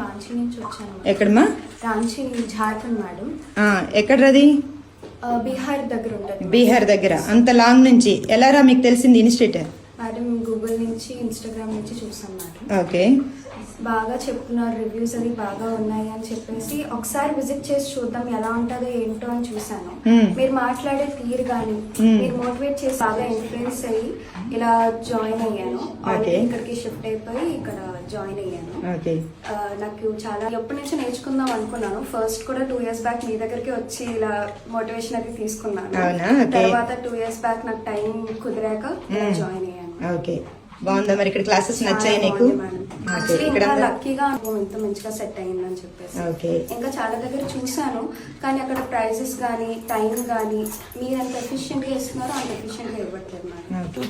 రాంచీ నుంచి వచ్చాను. ఎక్కడమ్మా? రాంచీ, జార్ఖండ్ మేడం. ఎక్కడది? బీహార్ దగ్గర ఉంటుంది. బీహార్ దగ్గర. అంత లాంగ్ నుంచి ఎలారా మీకు తెలిసింది ఇన్స్టిట్యూట్? మేడం గూగుల్ నుంచి, ఇన్స్టాగ్రామ్ నుంచి చూసాను మేడం. ఓకే. బాగా చెప్తున్నారు, రివ్యూస్ అది బాగా ఉన్నాయి అని చెప్పేసి ఒకసారి విజిట్ చేసి చూద్దాం ఎలా ఉంటుందో ఏంటో అని చూసాను. మీరు మాట్లాడే తీరు కానీ మీరు మోటివేట్ చేసి బాగా ఇన్ఫ్లుయెన్స్ అయ్యి ఇలా జాయిన్ అయ్యాను. ఇక్కడికి షిఫ్ట్ అయిపోయి ఇక్కడ జాయిన్ అయ్యాను. నాకు చాలా ఎప్పటి నుంచో నేర్చుకుందాం అనుకున్నాను. ఫస్ట్ కూడా 2 years బ్యాక్ మీ దగ్గరికి వచ్చి ఇలా మోటివేషన్ అది తీసుకున్నాను. తర్వాత 2 years బ్యాక్ నాకు టైం కుదిరాక జాయిన్ అయ్యాను. ఓకే, బాగుందా మరి? ఇక్కడ క్లాసెస్ నచ్చాయి నీకు? లక్కీగా ఇంత మంచిగా సెట్ అయిందని చెప్పేసి. ఇంకా చాలా దగ్గర చూసాను, కానీ అక్కడ ప్రైజెస్ కానీ టైం కానీ మీరు ఎంత ఎఫిషియెంట్ గా ఇస్తున్నారో అంత ఎఫిషియెంట్ గా ఇవ్వట్లేదు మేడం.